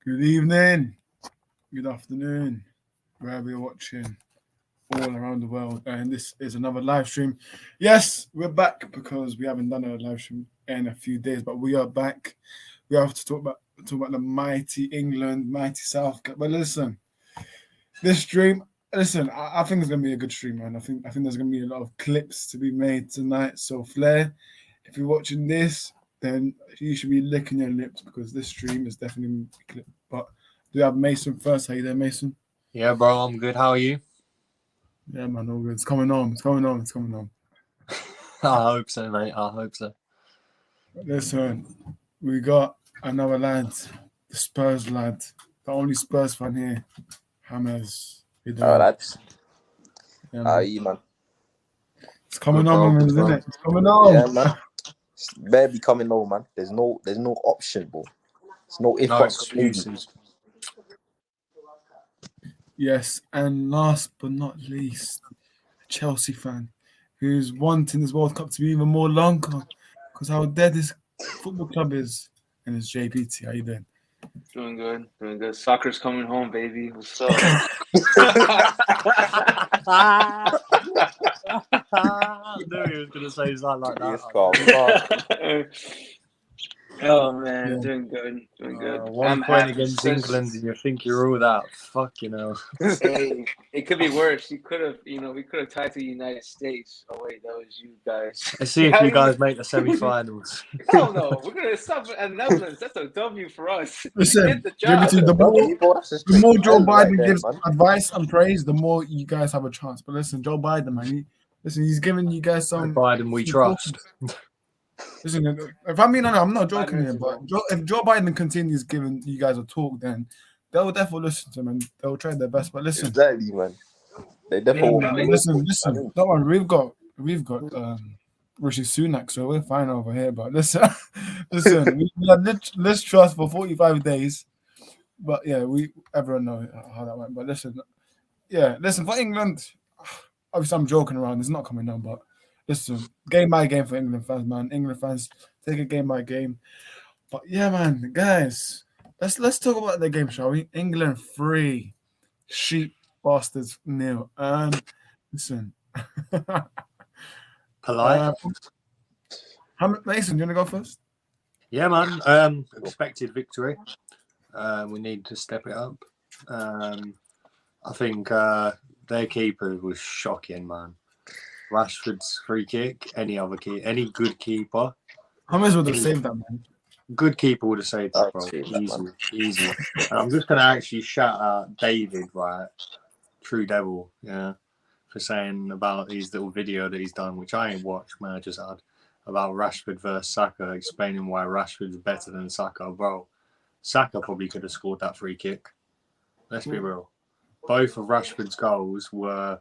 Good evening, good afternoon, wherever you're watching all around the world. And this is another live stream. Yes, we're back because we haven't done a live stream in a few days, but we are back. We have to talk about the mighty England, mighty South. But listen, this stream, I think it's gonna be a good stream, man. I think there's gonna be a lot of clips to be made tonight. So Flair, if you're watching this, then you should be licking your lips because this stream is definitely a clip. But do we have Mason first? How you there, Mason? Yeah, bro, I'm good. How are you? Yeah, man, all good. It's coming on. I hope so, mate. I hope so. Listen, we got another lad, the Spurs lad, the only Spurs fan here, Hammers. Oh, lads. Yeah, How are you, man? It's coming Good, on, bro, man, good, isn't bro. it? It's coming on. Yeah, man. It's barely coming on, man. There's no option, bro. There's no if No buts, maybe. excuses. Yes, and last but not least, a Chelsea fan who's wanting this World Cup to be even more longer because how dead this football club is. And it's JPT. How you doing? Doing good. Soccer's coming home, baby. What's up? I knew he was going to say something like that. Yes, God. Oh man, Yeah. doing good. 1 point against England, and you think you're all that. Fucking hell. Hey, it could be worse. We could have tied to the United States. Oh wait, that was you guys. Let's see if you guys make the semi-finals. Hell no, we're gonna stop at Netherlands. That's a W for us. Listen, Get the job. JPT, the The more Joe Biden there, gives man. advice and praise, the more you guys have a chance. But listen, Joe Biden, man, he's giving you guys some. Biden we trust. Listen, if I'm being honest, I'm not joking here, but if Joe Biden continues giving you guys a talk, then they'll definitely listen to him and they'll try their best. But listen, Exactly, man. They definitely yeah, listen. Don't worry, we've got Rishi Sunak, so we're fine over here. But listen, we had let's trust for 45 days. But yeah, everyone know how that went. But listen for England. Obviously, I'm joking around. It's not coming down, but listen, game by game for England fans, man. England fans take it game by game. But yeah, man, guys, let's talk about the game, shall we? England 3, Sheep Bastards 0. Listen, Polite. Mason, you wanna go first? Yeah, man. Expected victory. We need to step it up. I think their keeper was shocking, man. Rashford's free kick, any good keeper. Hammers would have saved that, man. Good keeper would have saved that, bro. I'd save that, Easy. And I'm just gonna actually shout out David, right? True Devil, yeah, for saying about his little video that he's done, which I ain't watched, man. I just had about Rashford versus Saka, explaining why Rashford's better than Saka, bro. Saka probably could have scored that free kick. Let's be real. Both of Rashford's goals were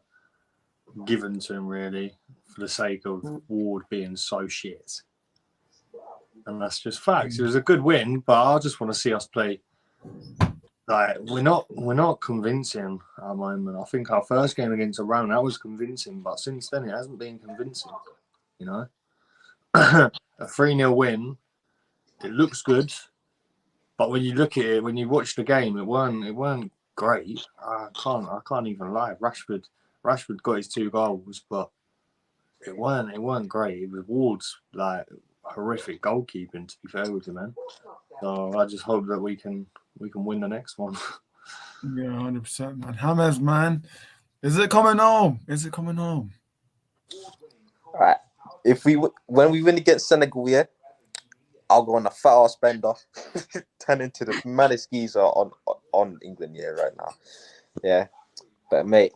given to him, really, for the sake of Ward being so shit. And that's just facts. It was a good win, but I just want to see us play. Like, we're not convincing at the moment. I think our first game against Iran, that was convincing, but since then it hasn't been convincing. You know, a 3-0 win, it looks good, but when you look at it, when you watch the game, it weren't great. I can't even lie. Rashford got his 2 goals, but it weren't great. It was Ward's like horrific goalkeeping, to be fair with you, man. So I just hope that we can win the next one. Yeah, 100%, man. Hammers, man. Is it coming home? All right. When we win against Senegal, yeah, I'll go on a fat ass bender, turn into the maddest geezer on England, yeah, right now. Yeah, but mate,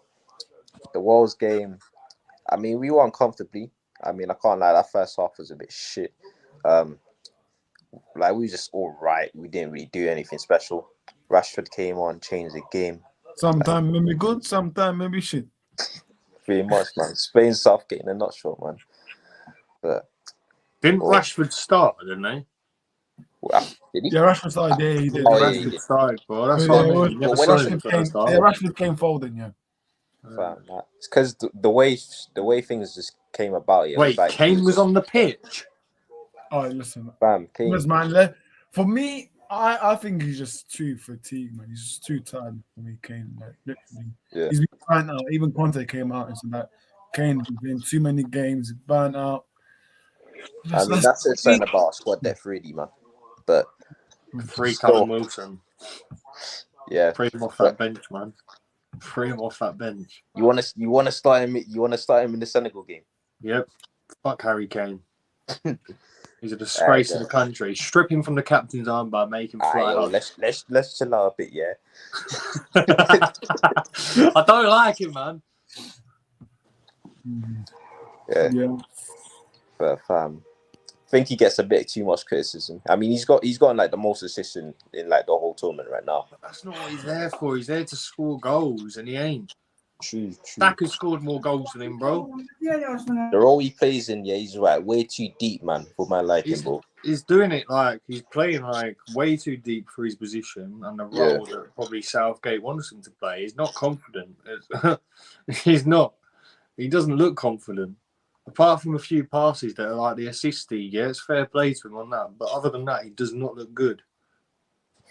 the Wales game, I mean, we won comfortably. I mean, I can't lie, that first half was a bit shit. Like, we were just all right. We didn't really do anything special. Rashford came on, changed the game. Sometime maybe good, sometime maybe shit. Pretty much, man. Spain Southgate in a nutshell, man. But Didn't Rashford start, didn't they? well, did he? Yeah, Rashford started. Yeah, he did. Oh, yeah, Rashford yeah. started, bro. That's Yeah, what I well, mean. You never when saw Rashford him first half. Rashford came folding, yeah. Fam, it's because the way things just came about. Yeah, Wait, like, Kane was on the pitch. Oh, listen, Fam, Kane. man. For me, I think he's just too fatigued, man. He's just too tired for me, Kane. Like literally, Yeah. he's been burnt out. Even Conte came out and said that Kane has been too many games, burnt out. I mean, that's it saying about our squad depth, really, man. But Free Still. Callum Wilson. yeah, Free him off that bench, man. Free him off that bench. you want to start him. You want to start him in the Senegal game. Yep. Fuck Harry Kane. He's a disgrace to the country. Strip him from the captain's armband, make him fly Yo, up. let's chill out a bit, yeah. I don't like him, man. Yeah. But I think he gets a bit too much criticism. I mean, he's gotten like the most assists in like the whole tournament right now. But that's not what he's there for. He's there to score goals, and he ain't. True. Daka's scored more goals than him, bro. The role he plays in, yeah, he's right way too deep, man, for my liking, bro. He's doing it like he's playing like way too deep for his position and the role that probably Southgate wants him to play. He's not confident. He's not. He doesn't look confident. Apart from a few passes that are like the assisty, yeah, it's fair play to him on that. But other than that, he does not look good.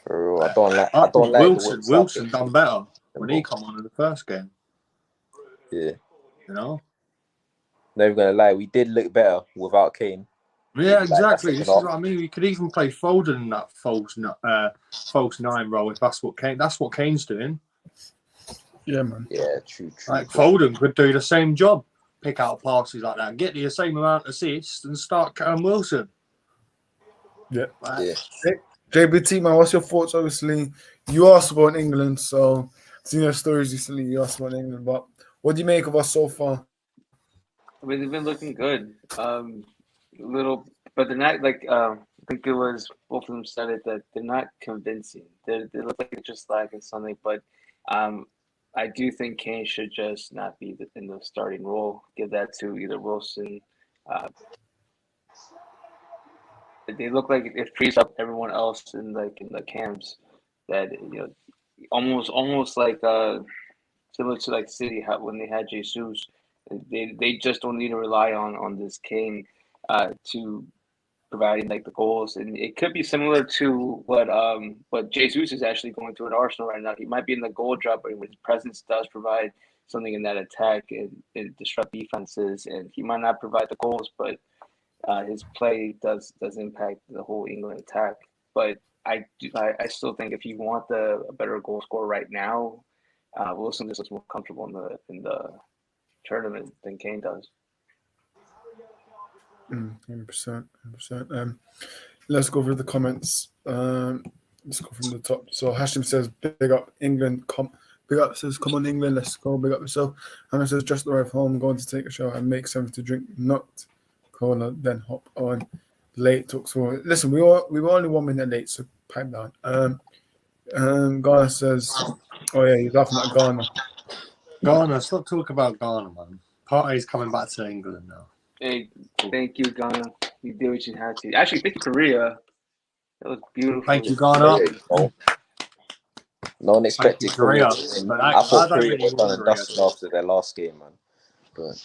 For real, I don't like Wilson done better when he come on in the first game. Yeah. You know? Not even gonna lie, we did look better without Kane. Yeah, Like, exactly. that's This is what I mean. We could even play Foden in that false nine role if that's what Kane's doing. Yeah, man. Yeah, true. Like Foden could do the same job, pick out passes like that, get the same amount of assists, and start Callum Wilson. Yeah. Like, JBT, man, what's your thoughts? Obviously, you are supporting England, so seen your stories recently. You are supporting England, but what do you make of us so far? I mean, they've been looking good. But they're not like I think it was both of them said it that they're not convincing. They look like they're just lacking something. But I do think Kane should just not be in the starting role. Give that to either Wilson. They look like it frees up everyone else in the camps. That almost like similar to like City when they had Jesus. They just don't need to rely on this Kane to providing like the goals, and it could be similar to what Jesus is actually going through at Arsenal right now. He might be in the goal drop, but his presence does provide something in that attack and disrupt defenses, and he might not provide the goals, but his play does impact the whole England attack. But I still think if you want a better goal scorer right now, Wilson just looks more comfortable in the tournament than Kane does. 100%. Let's go through the comments. Let's go from the top. So Hashim says, "Big up England." Big up says, "Come on England, let's go. Big up yourself." Hannah says, "Just arrived home, going to take a shower and make something to drink, not cola, then hop on." Late talks for. Listen, we were only 1 minute late, so pipe down. Ghana says, "Oh yeah, he's laughing at Ghana." Ghana, stop talking about Ghana, man. Partey's coming back to England now. Hey, thank you, Ghana. You did what you had to. Actually, thank you, Korea. That was beautiful. Thank you, Ghana. No one expected Korea. But I thought don't Korea really was done want and Korea dusted to- after their last game, man. But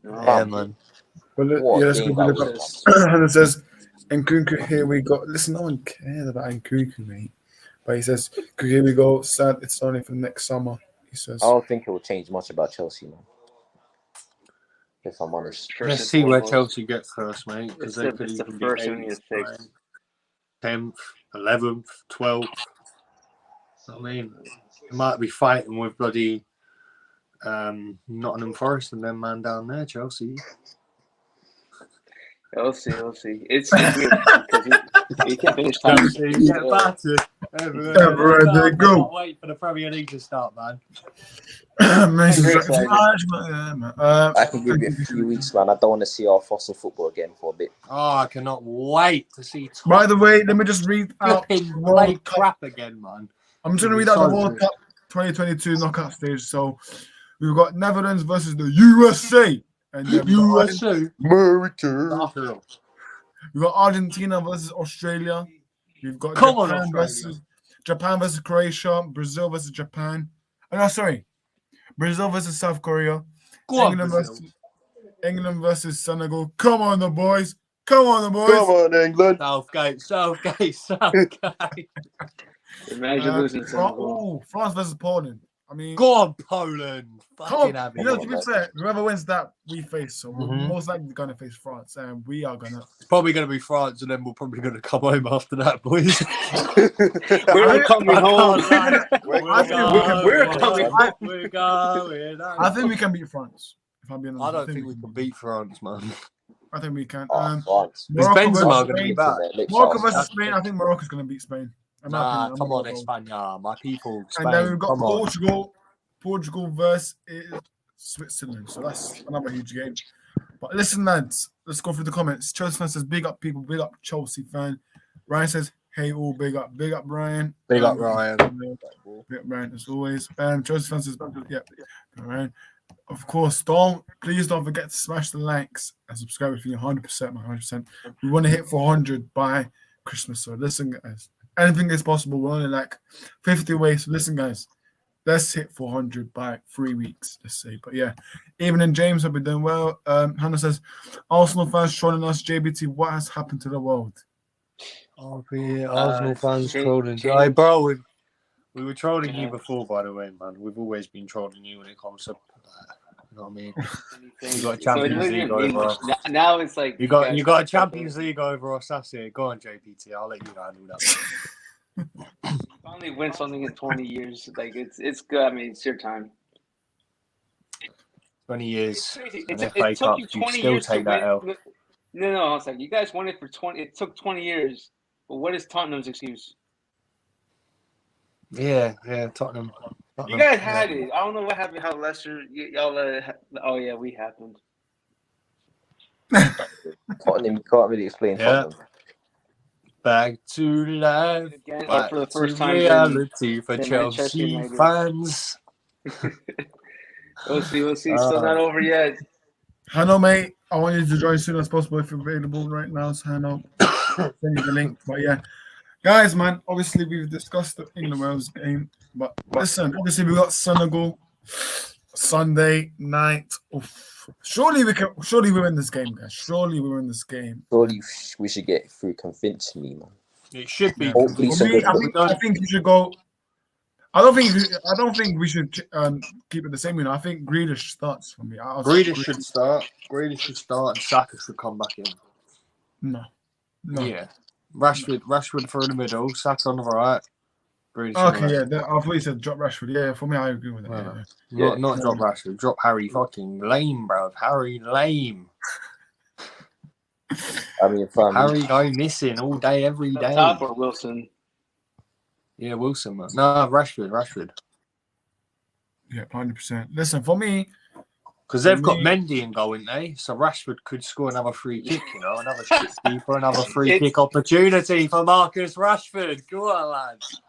Yeah, man. Well, what yeah, let's game go that through the was. And it says, Nkunku, here we go. Listen, no one cares about Nkunku, mate. But he says, here we go. Sad, it's only for next summer. He says, I don't think it will change much about Chelsea, man. If I'm honest. First Let's and see where foremost. Chelsea gets first, mate. Because they It's could the even be first thing we 8th, need to fix. 10th, 11th, 12th. I mean, they might be fighting with bloody Nottingham Forest and them man down there, Chelsea. We'll see. It's weird because he can finish time. Chelsea get battered. Everywhere they go. Can't wait for the Premier League to start, man. Mason's Very like, excited. yeah, man. I can give it a few weeks, man. I don't want to see our fossil football again for a bit. Oh, I cannot wait to see By the way, let me just read out flipping the play World Cup. crap again, man. I'm just going to read out the World Cup 2022 knockout stage. So we've got Netherlands versus the USA. And then USA. America. we've got Argentina versus Australia. We've got Come on, Japan versus Croatia. Brazil versus Japan. Oh, no, sorry. Brazil versus South Korea. Go on, Brazil. England versus Senegal. Come on, the boys. Come on, the boys. Come on, England. Southgate. Imagine losing Senegal. Oh, France versus Poland. I mean, Go on, Poland. come Fucking on. have You it. know, to be fair, whoever wins that, we face. So we're Mhm. most likely going to face France, and we are going to. It's probably going to be France, and then we're probably going to come home after that, boys. We're coming home. We're going. I think we can beat France. If I'm being honest, I don't think we can beat France, man. I think we can. Oh, France. Is Benzema versus going to be Spain. back? Morocco versus Spain. I think Morocco's going to beat Spain. In my Nah, opinion, come on, I'm gonna go. España, my people. Spain, And then we've got come on. Portugal versus Switzerland. So that's another huge game. But listen, lads, let's go through the comments. Chelsea fan says, big up people, big up Chelsea fan. Ryan says, hey, all big up Ryan. Big up, Ryan. Big up Ryan, as always. Chelsea fan says, yeah, Ryan. Of course, please don't forget to smash the likes and subscribe if you're 100%, man, 100%. We want to hit 400 by Christmas. So listen, guys, anything is possible. We're only like 50 away. So listen, guys, let's hit 400 by 3 weeks, let's say. But yeah, Evening and James have been doing well. Hannah says, Arsenal fans trolling us. JBT, what has happened to the world? Oh, yeah, Arsenal fans Jay- trolling. Jay- Hey, bro, we were trolling you before, by the way, man. We've always been trolling you when it comes to, you know what I mean? You got a Champions League over us. Now it's like You got a Champions League over us. That's it. Go on, JPT. I'll let you handle that. Finally win something in 20 years. Like it's good. I mean, it's your time. 20 years. Crazy. And It FA took Cup, you you 20 still years to take that win. L. No, I was like, you guys won it for 20. It took 20 years. But what is Tottenham's excuse? Yeah, Tottenham. You guys had it. I don't know what happened. How Leicester, y'all. Oh yeah, we happened. Tottenham, you can't really explain Yeah. Tottenham. Back to life. Again, Back for the to first time. reality for in Chelsea Manchester United. fans. We'll see. Still not over yet. Hannah, mate, I want you to join as soon as possible if you're available right now. So Hannah, send you the link. But yeah, guys, man, obviously we've discussed the England Wales game. But listen, obviously we got Senegal Sunday night. Oof. Surely we win this game, guys. Surely we win this game. Surely we should get through convincingly, man. It should be. Hopefully For some me, good I think you should go. I don't think we should keep it the same. You know, I think Grealish starts for me. Grealish should start. And Saka should come back in. No. Yeah. Rashford through the middle, Saka on the right. Grealish on the Okay, left. yeah. I thought you said drop Rashford. Yeah, for me, I agree with that. Well, Yeah. Not drop Rashford. Drop Harry fucking lame, bro. Harry lame. I mean, fam, Harry go missing all day, every Up day. top or Wilson? Yeah, Wilson, man. No, Rashford. Yeah, 100%. Listen, for me, Because they've got Me- Mendy in goal, ain't they? So Rashford could score another free kick, you know, another for another free kick opportunity for Marcus Rashford. Go on, lads.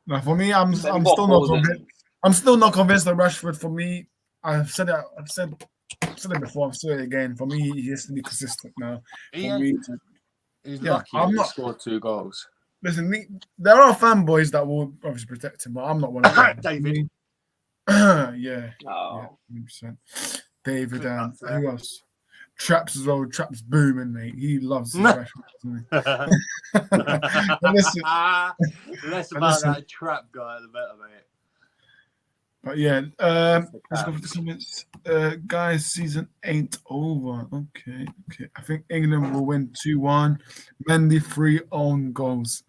no, for me, I'm Let still him go, not Foden. convinced. I'm still not convinced that Rashford. For me, I've said it before. I've said it again. For me, he has to be consistent now. He For me, He's Yeah, lucky I'm he not- scored 2 goals. listen, there are fanboys that will obviously protect him, but I'm not one of them. David. yeah, Oh, 100%. David and who else? Traps as well. Traps booming, mate. He loves his Rashford, doesn't he? Listen. Less about Listen. that trap guy, the better, mate. But yeah, let's go for the comments. Guys, season 8 over. Okay. I think England will win 2-1. Mendy 3 own goals.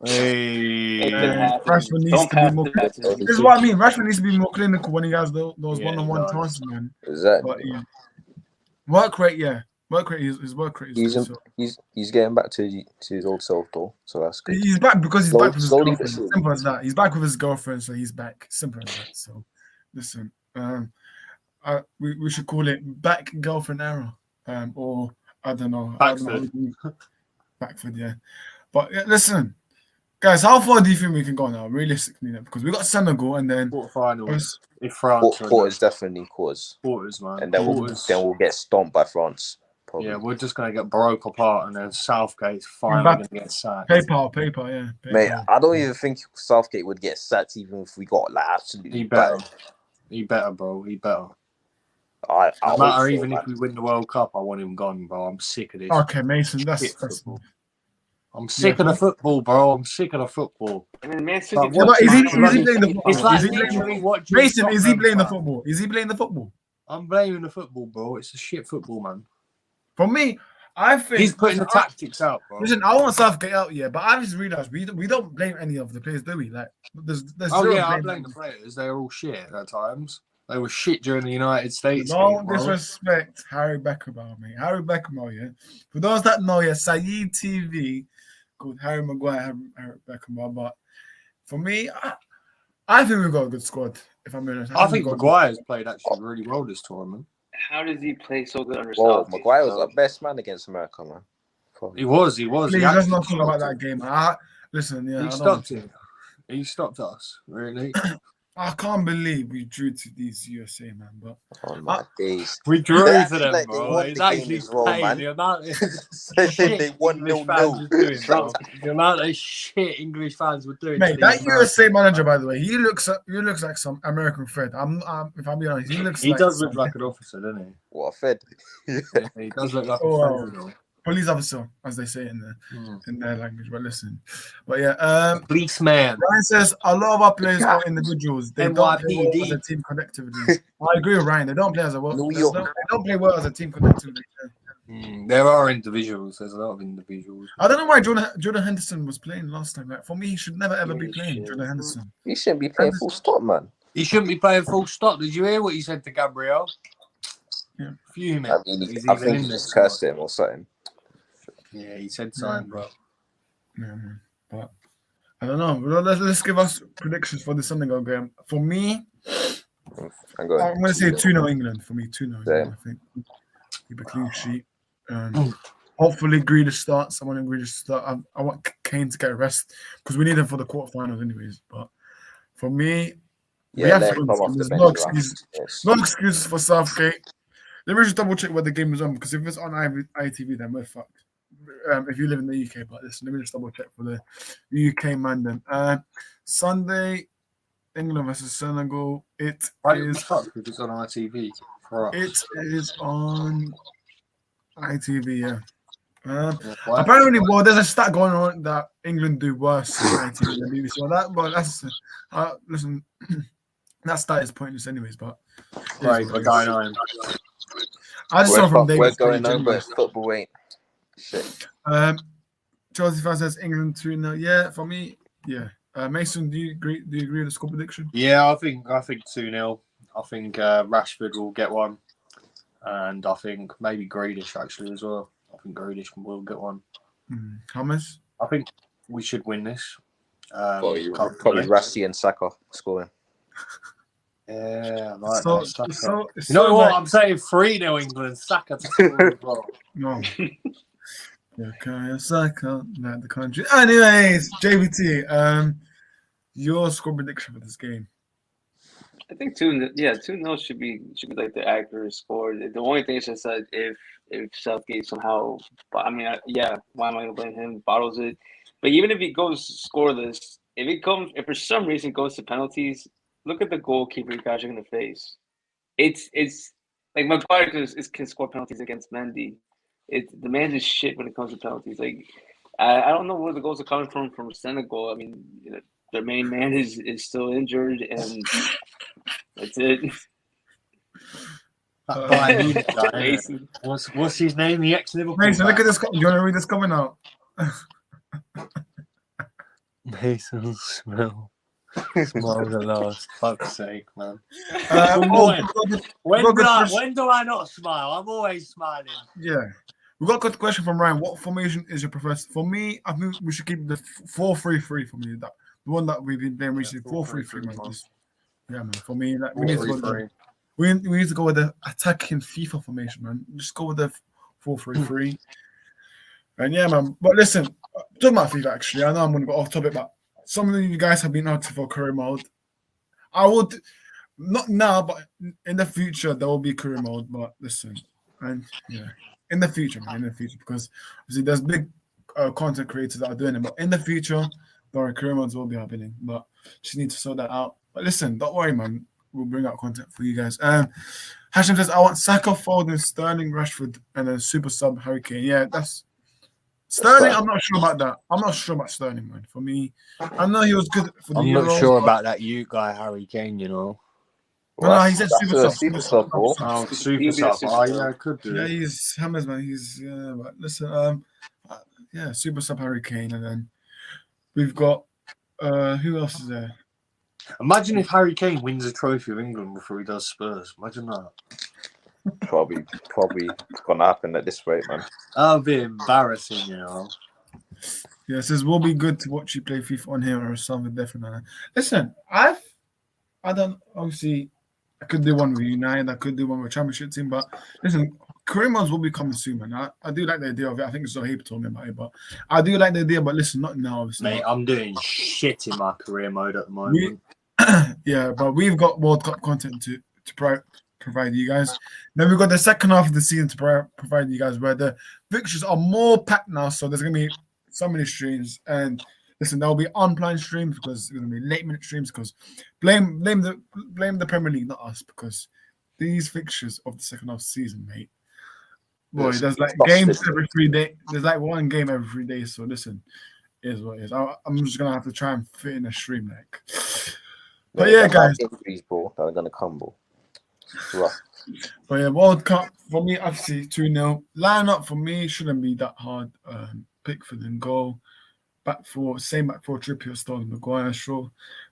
Hey. it can happen. Rashford needs Don't to be pass more. the passes. This is what I mean. Rashford needs to be more clinical when he has those Yeah, one-on-one he does. chances, man. exactly. But yeah, work rate. His work rate is good. So. He's getting back to his old self though, so that's good. He's back because he's back with his Slowly but girlfriend. surely. Simple as that. He's back with his girlfriend, so he's back. Simple as that. So, listen, we should call it back girlfriend era, or I don't know. Backford, yeah. But yeah, listen, guys, how far do you think we can go now, realistically? Now? Because we got Senegal, and then Quarterfinals. If France. Quarters, definitely quarters, Quarters, man. and then Quarters. we'll get stomped by France. Probably. Yeah, we're just going to get broke apart, and then Southgate's finally going to get sacked. PayPal, yeah. Mate, PayPal. I don't even think Southgate would get sacked even if we got like absolutely He better. battered. He better, bro. He better. I No hope matter so, even man. if we win the World Cup, I want him gone, bro. I'm sick of this. Okay, Mason, shit that's football. I'm sick of the football, bro. I'm sick of the football. I mean, Man City. But Yeah, but is he watching- playing the football? It's like Is he playing literally the watching Mason, is he Tottenham, playing the fam. football? Is he playing the football? I'm blaming the football, bro. It's a shit football, man. For me, I think He's putting the tactics out, bro. Listen, I want Southgate out, yeah, but I just realized we don't blame any of the players, do we? Like, there's Oh zero yeah, I blame. blame the players. They were all shit at times. They were shit during the United States. Don't game, bro. disrespect Harry Beckenbauer, mate. Harry Beckenbauer, yeah. For those that know, yeah, Saeed TV called Harry Maguire, Harry Beckenbauer. But for me, I think we've got a good squad. If I'm honest, I think we've got a Maguire's played actually really well this tournament. How does he play so good under Whoa, Southgate? Maguire was the best man against America, man. He was. good- He Please, let's actually not talk about stopped that him. game. Listen, yeah, He I don't. stopped him. He stopped us, really. I can't believe we drew to these USA, man. But Oh my days. We drew They to acted them, like they bro. won It's the game actually as well, pain. man. The amount of They shit won English 0-0. fans were doing, bro. The amount of shit English fans were doing. mate, to that these USA Americans, manager, man. by the way, he looks like some American Fred. If I'm being honest, he looks He like does look some like an officer, doesn't What a fed. he? Yeah, he does look like a Oh, wow. federal. police officer, as they say in their language. But listen, but yeah, Policeman. Ryan says a lot of our players are individuals. They don't play well NYPD. as a team collectively. I agree with Ryan. They don't play as a well. New They York. don't play well as a team collectively. There are individuals. There's a lot of individuals. I don't know why Jordan Henderson was playing last time. Like, for me, he should never ever be playing Jordan Henderson. He shouldn't be playing full stop, man. He shouldn't be playing full stop. Did you hear what he said to Gabriel? Yeah. Fuming. I mean, He's I even think in he this just cursed him or something. Yeah, he said something, bro. Yeah, man. But I don't know. Well, let's give us predictions for the Sunday game. For me, I'm going. I'm going to say 2-0 England. For me, 2-0 England, Same. I think. Keep a clean sheet. Hopefully, Grealish starts. I want Grealish to start. I want Kane to get a rest because we need him for the quarterfinals, anyways. But for me, we Yeah, have let to him win. come off the There's bench. no man. excuse. Yes. No excuses for Southgate. Let me just double check where the game is on because if it's on ITV, then we're fucked. If you live in the UK, but listen, let me just double check for the UK man then. Sunday, England versus Senegal. It is fuck if it's on ITV for us. it is on ITV, yeah. Why? Apparently, well, there's a stat going on that England do worse on ITV than BBC. Well, that's listen, that stat is pointless, anyways. But Right, we're going on. I just saw from We're David. going on, but football ain't shit. Chelsea fan says England 2-0. Yeah, for me, yeah. Mason, do you agree? Do you agree with the score prediction? Yeah, I think 2-0. I think Rashford will get one, and I think maybe Grealish actually as well. I think Grealish will get one. Thomas? I think we should win this. Probably comfortably. Rusty and Saka scoring. Yeah, I like So, that. Saka. so, You know what? I'm saying 3-0 England. Saka to score as well. No. Okay, Saka, not the country. Anyways, JVT, your score prediction for this game? I think 2-0 should be like the accurate score. The only thing is just that if Southgate somehow, I mean, why am I gonna blame him? Bottles it, but even if he goes scoreless, if for some reason it goes to penalties, look at the goalkeeper catching in the face. It's like Maguire can score penalties against Mendy. The man's is shit when it comes to penalties. Like I don't know where the goals are coming from Senegal. I mean, their main man is still injured, and that's it. Mason. What's his name? The ex-Liverpool. Mason, look at this. Do you want to read this coming out? Mason smell. Smell the last. Fuck's sake, man. When do I not smile? I'm always smiling. Yeah. We got a good question from Ryan. What formation is your preferred? For me, I think we should keep the 4-3-3 for me. The one that we've been playing recently. 4-3-3, man. Yeah, man. For me, we need to go. We need to go with the attacking FIFA formation, man. Just go with the 4-3-3. And yeah, man. But listen, talking about FIFA, actually, I know I'm going to go off topic, but some of you guys have been out for career mode. I would, not now, but in the future, there will be career mode. But listen, and yeah, in the future, man, because obviously there's big content creators that are doing it. But in the future, there are career modes will be happening. But just need to sort that out. But listen, don't worry, man. We'll bring out content for you guys. Hashim says, I want Saka, Foden, Sterling, Rashford, and then super sub Harry Kane. Yeah, that's Sterling. I'm not sure about that. I'm not sure about Sterling, man. For me, I know he was good for the I'm Euros. not sure about that you guy, Harry Kane, you know. No, he said That's super a sub. super sub, bro. Oh, He'll super be the sub. super Oh, sub. yeah, could do. Yeah, he's Hammers, man. He's but listen, yeah, super sub Harry Kane, and then we've got who else is there? Imagine if Harry Kane wins a trophy of England before he does Spurs. Imagine that. Probably it's gonna happen at this rate, man. That would be embarrassing, you know. Yeah, it says will be good to watch you play FIFA on here or something different. Listen, I don't obviously I could do one with United, I could do one with Championship team, but listen, career modes will be coming soon, man. I do like the idea of it. I think Zohaib told me about it, but I do like the idea. But listen, not now, obviously. Mate, but I'm doing shit in my career mode at the moment. yeah, but we've got World Cup content to provide you guys. Then we've got the second half of the season to provide you guys, where the fixtures are more packed now. So there's gonna be so many streams, and listen, there'll be unplanned streams because there's gonna be late minute streams. Because blame the Premier League, not us, because these fixtures of the second half season, mate. Boy, It's there's like disgusting. games every 3 days. There's like one game every 3 days. So listen, it is what it is. I'm just gonna have to try and fit in a stream, like. But yeah, the guys. injuries, bro, that are gonna come, bro. It's rough. But yeah, World Cup for me, obviously 2-0. Lineup for me shouldn't be that hard. Pickford and goal. Back four, Trippier, Stones, Maguire, Shaw.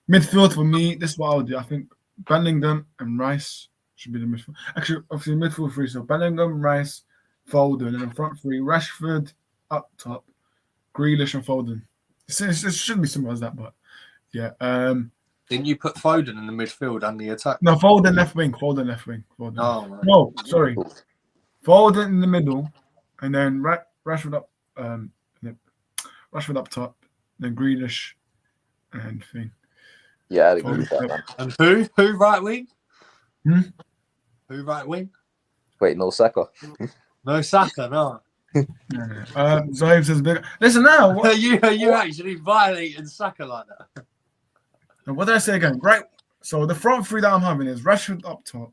Midfield for me, this is what I'll do. I think Bellingham and Rice should be the midfield. Actually, obviously midfield three. So Bellingham, Rice, Foden, and then front three, Rashford up top, Grealish and Foden. It shouldn't be simple as that, but yeah. Didn't you put Foden in the midfield and the attack? No, Foden left wing. Foden. Oh, right. No, sorry. Foden in the middle, and then Rashford up. Rashford up top, then Grealish, and thing. Yeah, I'd agree with that, man. And who right wing? Hmm? Who right wing? Wait, no Saka. No Saka, no. Zohaib says big. Listen now. Are What, you actually violating Saka like that? what did I say again? Right. So the front three that I'm having is Rashford up top,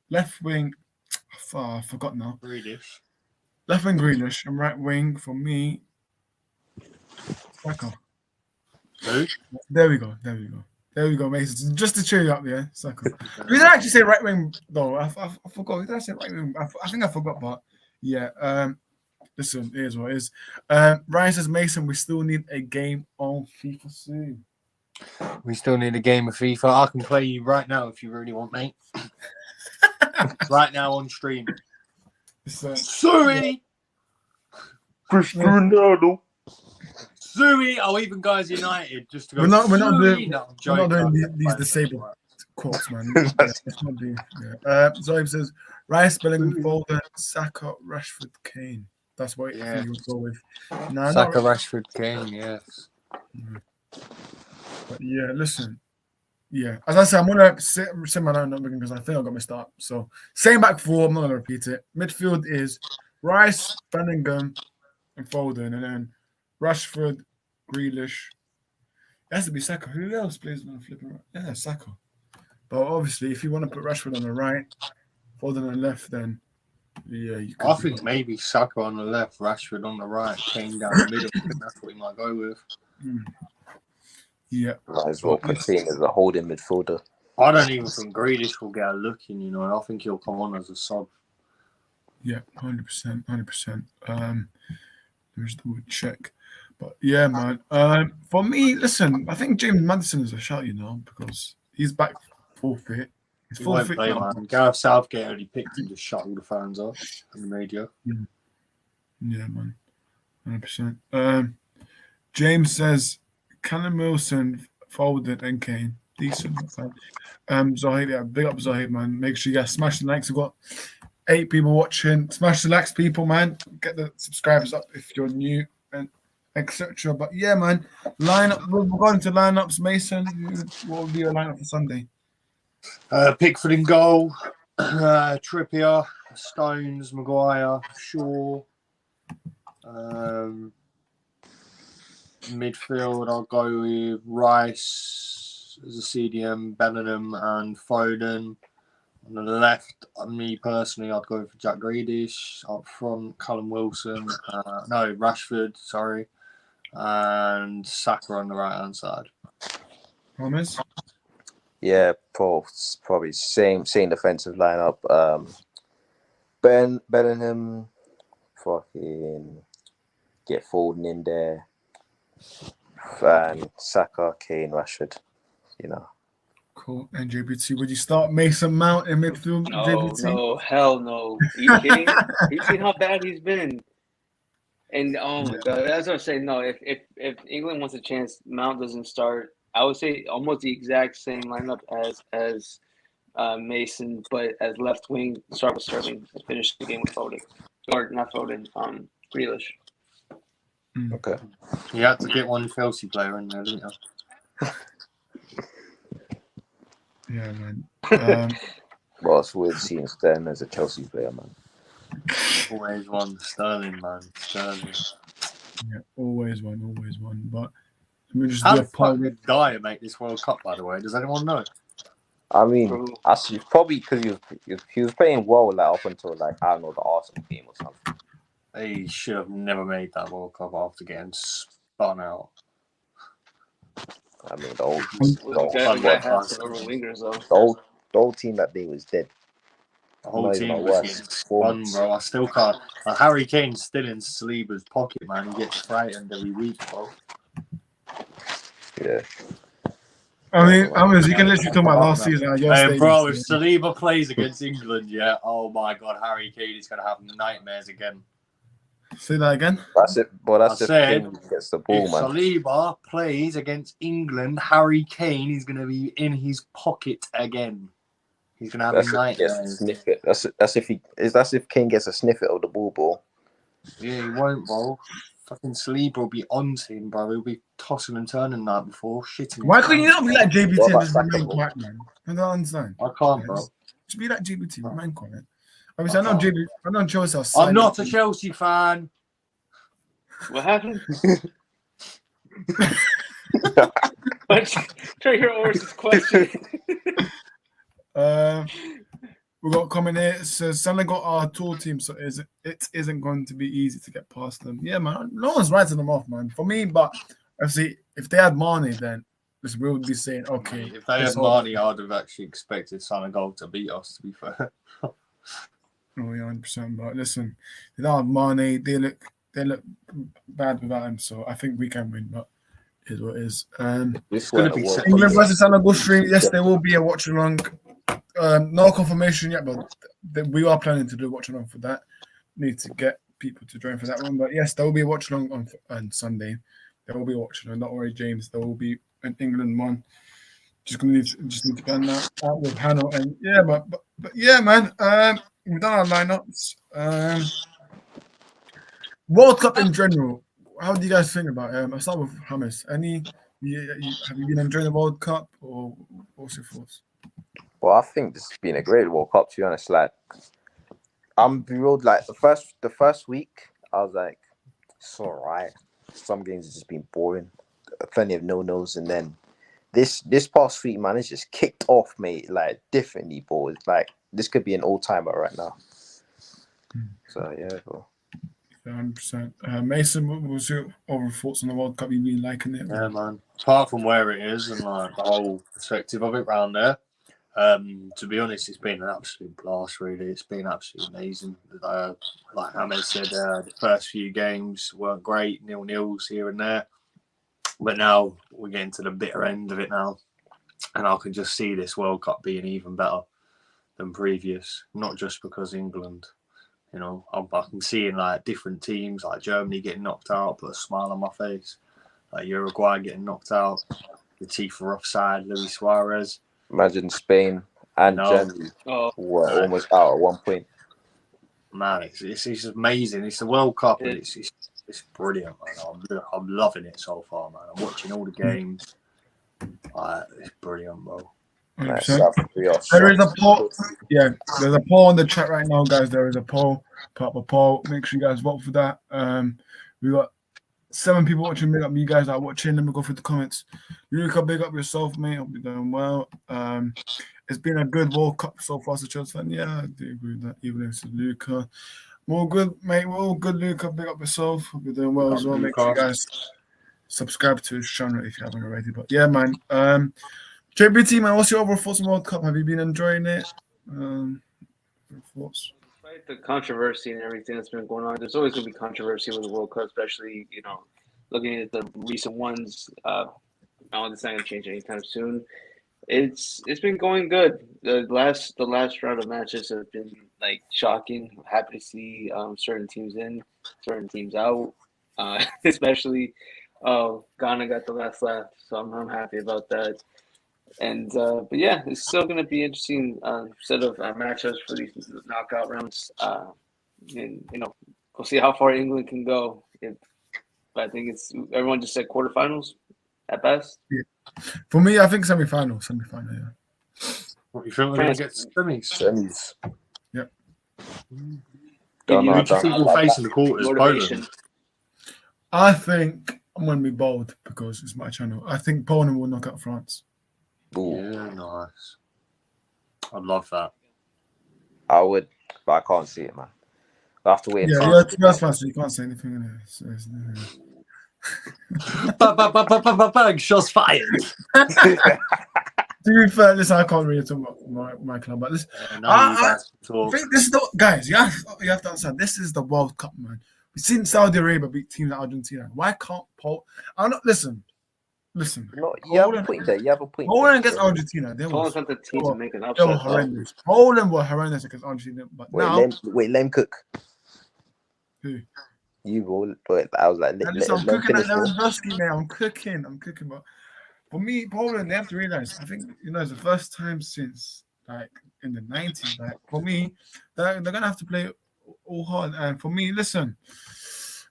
left wing. I forgot now. Grealish. Left wing Grealish and right wing for me. Saka. Who? There we go, Mason. Just to cheer you up, yeah. Saka. We didn't actually say right wing though. I forgot. Did I say right wing? I think I forgot, but yeah. Listen, it is what it is. Ryan says, Mason, we still need a game on FIFA soon. We still need a game of FIFA. I can play you right now if you really want, mate. Right now on stream. Sorry. Cristiano Ronaldo. Zooey, I'll even go as United just to go. We're not doing No, I'm we're not joking. doing these disabled quotes, man. Let's not do. Yeah. Zoe says Rice, Bellingham, Foden, Saka, Rashford, Kane. That's what I think you would go with. Nah, Saka, Rashford, Kane, yes. But yeah, listen. Yeah, as I said, I'm gonna say my lineup again because I think I got messed up. So same back four. I'm not gonna repeat it. Midfield is Rice, Bellingham, and Foden, and then Rashford, Grealish. It has to be Saka. Who else plays on the flipping right? Yeah, Saka. But obviously, if you want to put Rashford on the right, Foden on the left, then yeah, you could. I think maybe Saka on the left, Rashford on the right, Kane down the middle. I think that's what he might go with. Yeah. Might as well put Kane as a holding midfielder. I don't even think Grealish will get a look in, you know. I think he'll come on as a sub. Yeah, 100%. Let me just double check. But yeah, man. For me, listen, I think James Maddison is a shout, you know, because he's back full fit. He's He full won't fit play, now. man. Gareth Southgate only picked him to shut all the fans off in the media. Yeah, man. 100%. James says Callum Wilson, Foden, and Kane. Decent. Zohaib, yeah, big up Zohaib, man. Make sure you guys smash the likes. We've got 8 people watching. Smash the likes, people, man. Get the subscribers up if you're new and etc. But yeah, man. Lineup. We're going to lineups. Mason, what will be your lineup for Sunday? Pickford in goal, Trippier, Stones, Maguire, Shaw. Midfield, I'll go with Rice as a CDM, Bellingham and Foden. On the left, me personally, I'd go for Jack Grealish. Up front, Callum Wilson. No, Rashford, sorry. And Saka on the right-hand side. Thomas? Yeah, probably same defensive lineup. Bellingham, fucking get Foden in there, and Saka, Kane, Rashford. You know. Cool. And JBT, would you start Mason Mount in midfield? No, JBT? no, hell no. Are you kidding? You seen how bad he's been? And oh my god, that's what I'm saying. No, if England wants a chance, Mount doesn't start. I would say almost the exact same lineup as Mason, but as left wing, start with Sterling and finish the game with Foden, or not Foden, Grealish. Okay. You had to get one Chelsea player in there, didn't you? Yeah, man. Well, it's weird seeing Sterling as a Chelsea player, man. Always one. Sterling, man. Sterling. Yeah, always one. But let me just How do the a poll. fuck did Dyer make this World Cup, by the way? Does anyone know? I mean, actually, probably because he was playing well like up until like I don't know the Arsenal game or something. He should have never made that World Cup after getting spun out. I mean, the whole team that day was dead. The whole Not team even was worse. getting spun, bro. I still can't. Harry Kane's still in Saliba's pocket, man. He gets frightened every week, bro. Yeah. I mean, you can literally talk about last season at your stadium. Bro, if Saliba plays against England, yeah, oh my God, Harry Kane is going to have nightmares again. Say that again. That's it. But that's I said, if Kane gets the ball, if man. Saliba plays against England, Harry Kane is going to be in his pocket again. He's going to have That's nightmares. Sniff it. That's if Kane gets a sniffet of the ball. Yeah, he won't, bro. Fucking Saliba will be on to him, bro. He'll be tossing and turning night before, shitting. Why couldn't you not be like JBT What and about just Saka, remain bro? quiet, man? I don't understand. I can't, bro. Just be like JBT, remain quiet. Obviously, I know Chelsea are I'm silent. not a Chelsea fan. What happened? Try to hear Oris's question. We got a comment here. It says Salah got our tour team, so it isn't going to be easy to get past them. Yeah, man. No one's writing them off, man. For me, but obviously, if they had Mane, then we would be saying, okay. If they had Mane, I'd have actually expected Senegal to beat us, to be fair. Oh, yeah, 100%. But listen, they don't have Mane. They look bad without him, so I think we can win, but it is what it is. It's gonna be England versus Senegal stream. Yes, there will be a watch along. No confirmation yet, but we are planning to do a watch along for that. Need to get people to join for that one, but yes, there will be a watch along on Sunday. There will be a watch along. Don't worry, James. There will be an England one. Just need to plan that out with Hannah, and yeah, but yeah, man. We've done our lineups. World Cup in general. How do you guys think about it? I'll start with Hamis. Have you been enjoying the World Cup, or what's your thoughts? Well, I think this has been a great World Cup, to be honest. Like, I'm real. Like the first week, I was like, it's all right. Some games have just been boring, plenty of no-nos, and then this past week, man, it's just kicked off, mate. Like differently, boys. Like this could be an all-timer right now. So yeah, bro. 100%. Mason, what was your overall thoughts on the World Cup? You been liking it? Yeah, man. Apart from where it is and like the whole perspective of it round there, to be honest, it's been an absolute blast. Really, it's been absolutely amazing. Like Ahmed said, the first few games weren't great, 0-0s here and there, but now we're getting to the bitter end of it now, and I can just see this World Cup being even better than previous. Not just because England. You know, I can see in like different teams like Germany getting knocked out, put a smile on my face. Like Uruguay getting knocked out, the teeth were offside. Luis Suarez. Imagine Spain and Germany were almost out at one point. Man, it's amazing. It's the World Cup, and it's brilliant, man. I'm loving it so far, man. I'm watching all the games. It's brilliant, bro. There is a poll. Yeah, there's a poll in the chat right now, guys. There is a poll. Put up a poll. Make sure you guys vote for that. We got 7 people watching. Big up you guys that are watching. Let me go through the comments. Eureka, big up yourself, mate. Hope you're doing well. it's been a good World Cup so far as a Chelsea fan. Yeah, I do agree with that. Even if it's Luca. More good, mate. We're all good, Luca. Big up yourself. Hope you're doing well Big as up, well. Make sure you Luca. guys subscribe to his channel if you haven't already. But yeah, man. JBT, man, what's your overall thoughts on World Cup? Have you been enjoying it? Your thoughts? Despite the controversy and everything that's been going on, there's always going to be controversy with the World Cup, especially looking at the recent ones. I don't think it's not going to change anytime soon. It's been going good. The last round of matches have been like shocking. Happy to see certain teams in, certain teams out. Especially Ghana got the last laugh, so I'm happy about that. And but yeah, it's still going to be interesting set of matchups for these knockout rounds. And we'll see how far England can go. But I think everyone just said quarterfinals at best. Yeah. For me, I think semi-final. Yeah. What you think we're going to get semis? Semis. Yep. Don't know. Who do you think will face in the quarters? Motivation. Poland. I think I'm going to be bold because it's my channel. I think Poland will knock out France. Ooh, Yeah, nice. I'd love that. I would, but I can't see it, man. I have to wait. Yeah, until- that's fast. You can't say anything in there. So Bang, shots fired. to be fair, listen, I can't really talk about my club, but listen, Now you I guys can I talk. think this is the guys. You have to understand. This is the World Cup, man. We've seen Saudi Arabia beat teams like Argentina. Why can't Poland? I'm not listen. No, you have a point there. You have a point. Poland against Argentina. They Poland's were not the team to make an they were upset. though. horrendous. Poland were horrendous against Argentina, but now Wait, Lem Cook. who? You will, but I was like, And listen, I'm let cooking at finish, bro. Lewandowski now. I'm cooking. But for me, Poland, they have to realize. I think it's the first time since like in the 90s. Like for me, they're gonna have to play all hard. And for me, listen,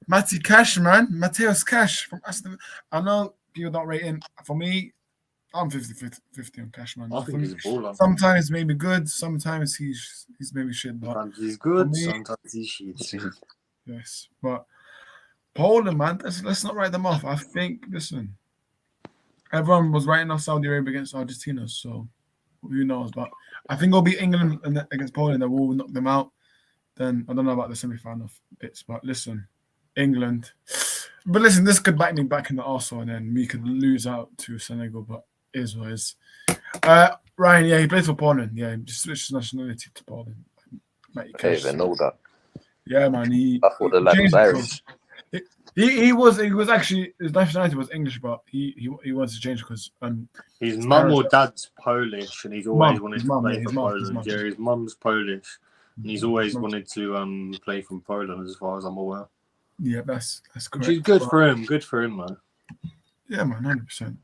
Matty Cash, man, Mateus Cash from Aston. I know people don't rate him. For me, I'm 50-50 on Cash, man. I think he's a baller. Sometimes maybe good, sometimes he's maybe shit. But Sometimes he's good, for me- sometimes he's shit. yes, but Poland, man, let's not write them off. I think, listen, everyone was writing off Saudi Arabia against Argentina, so who knows? But I think it'll be England against Poland that will knock them out. Then I don't know about the semi-final bits, but listen, England. But listen, this could bite me back in the arse, and then we could lose out to Senegal, but it is what it is. Ryan, yeah, he plays for Poland. Yeah, he just switched his nationality to Poland. Matty I didn't Cash. even know that. Yeah, man. I thought the lad was changed it. Irish. He was actually, his nationality was English, but he wanted to change because His mum or dad's Polish, and he's always Mum, wanted his to mum, play yeah, for his mum, Poland. his mum. Yeah, his mum's Polish, and he's always Mum. wanted to play from Poland, as far as I'm aware. yeah, that's Which correct. is good But- for him. Good for him, man. Yeah, man, 100%.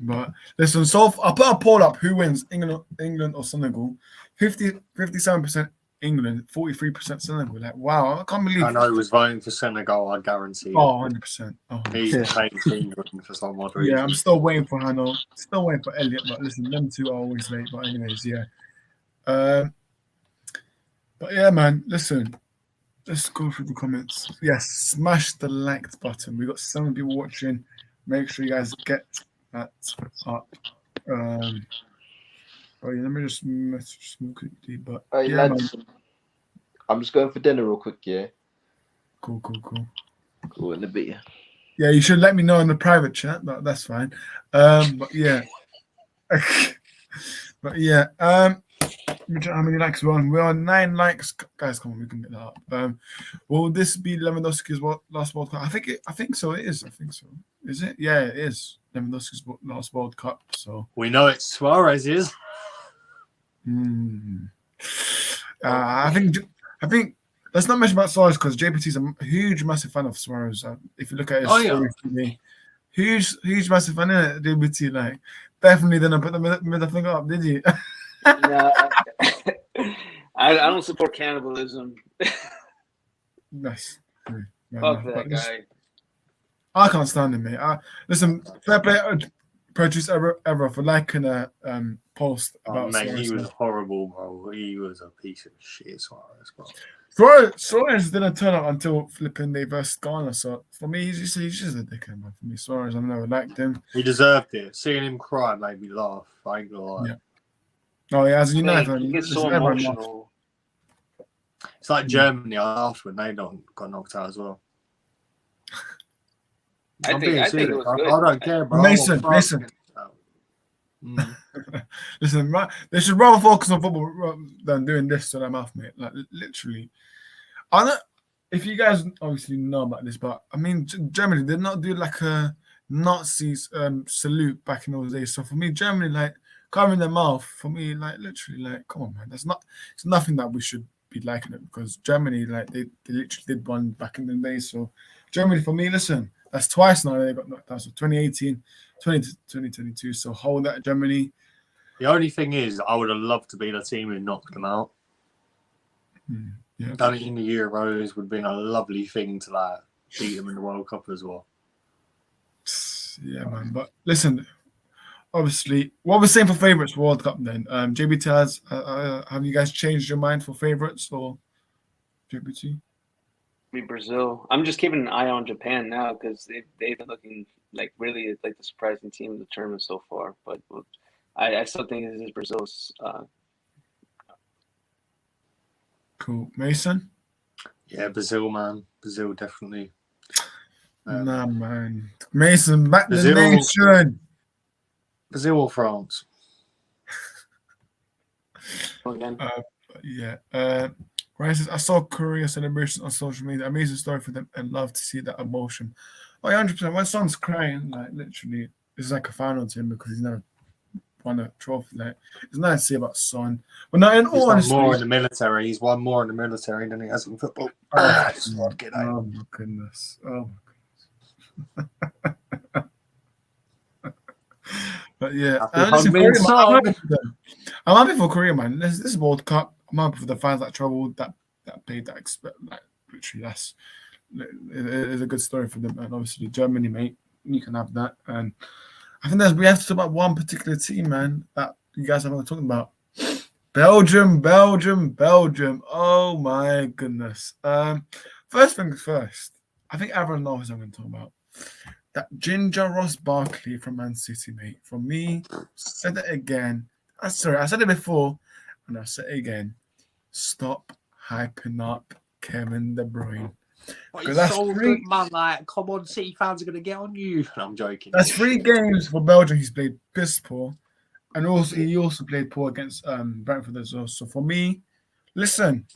But listen, so I'll put a poll up: who wins, England or Senegal? 57% England, 43% Senegal. Like, wow, I can't believe. I know he was voting for Senegal. I guarantee. Oh, 100%. Oh, He's playing for England for some odd reason. yeah, I'm still waiting for Hano. Still waiting for Elliot. But listen, them two are always late. But anyways, yeah. But yeah, man. Listen, let's go through the comments. Yes, smash the like button. We got 7 people watching. Make sure you guys get that up. Oh yeah, let me just message some quickly. But Hey, yeah, man. lads, I'm just going for dinner real quick, yeah? Cool. Cool, in a bit, yeah. Yeah, you should let me know in the private chat. That's fine. But yeah. But yeah. How many likes we're on? We're on 9 likes. Guys, come on, we can get that up. Will this be Lewandowski's last World Cup? I think so. It is. I think so. Is it? Yeah, it is. Lewandowski's last World Cup. So We know it's Suarez's. I think let's not mention about Suarez because JPT's a huge, massive fan of Suarez. If you look at his story for me, huge, massive fan of JPT. Like, definitely didn't put the middle finger up, did you? No, I don't support cannibalism. Nice. Yeah, Fuck no, that but guy. I can't stand him, mate. Listen, fair play, produce ever for liking a post Oh, about mate, Suarez. he was horrible, bro. He was a piece of shit, Suarez, bro. Suarez didn't turn up until flipping they versed Ghana. So for me, he's just a dickhead, man. For me, Suarez, I never liked him. He deserved it. Seeing him cry made me laugh. I ain't gonna lie. Yeah. Oh yeah, as a Like, United, he gets listen, so everyone emotional. It's like Germany after when they got knocked out as well. I I'm think being it serious. was I good. don't care, bro. Mason, I want France Mason. against that. Mm. Listen, they should rather focus on football than doing this to their mouth, mate. Like literally, I don't. If you guys obviously know about this, but I mean, Germany did not do like a Nazis salute back in those days. So for me, Germany like covering their mouth for me, like literally, like come on, man. That's not. It's nothing that we should be liking it because Germany, like they literally did one back in the day. So Germany for me, listen, that's twice now they got knocked out. So 2018, 2022. So hold that Germany. The only thing is, I would have loved to be the team who knocked them out. Yeah. Done it in the Euros would have been a lovely thing to like beat them in the World Cup as well. Yeah, man. But listen, obviously, what we're saying for favourites for World Cup then? JBT has, have you guys changed your mind for favourites or JBT? Be Brazil. I'm just keeping an eye on Japan now because they've been looking like really like the surprising team in the tournament so far. But I still think this is Brazil's. Cool. Mason? Yeah, Brazil, man. Brazil, definitely. Nah, man. Mason, back the Brazil. nation. Brazil or France? Again. Yeah. Ryan says, I saw Korea celebration on social media. Amazing story for them and love to see that emotion. Oh, yeah, 100%. My son's crying, like literally. It's like a final to him because he's never won a trophy. Like, it's nice to see about Son. But not in He's all won honesty. more in the military. He's won more in the military than he has in football. Oh, Just want to get out. oh my goodness. Oh my goodness. But yeah, listen, Korea, man, I'm happy for Korea, man. This World Cup, I'm happy for the fans that traveled, that paid, that expect, like literally, that's it is a good story for them. And obviously, Germany, mate, you can have that. And I think we have to talk about one particular team, man, that you guys haven't talked about. Belgium. Oh my goodness. First things first. I think everyone knows what I'm going to talk about. That Ginger Ross Barkley from Man City, mate. For me, said it again. I said it before, and I said it again. Stop hyping up Kevin De Bruyne. But Because he's that's so three- good, man. Like, come on, City fans are going to get on you. I'm joking. That's 3 games for Belgium. He's played piss poor, and also he also played poor against Brentford as well. So for me, listen,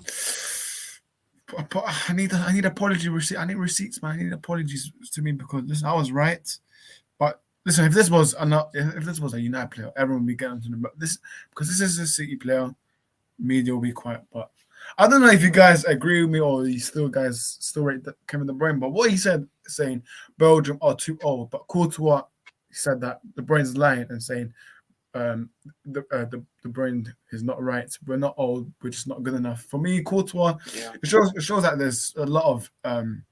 I need apology receipt. I need receipts, man. I need apologies to me because listen, I was right. But listen, if this was a United player, everyone would be getting to them. But this is a City player, media will be quiet. But I don't know if you guys agree with me or you still rate Kevin De Bruyne. But what he said, saying Belgium are too old, but Courtois said that De Bruyne's lying and saying the Bruyne is not right. We're not old. We're just not good enough. For me, Courtois, it shows that there's a lot of and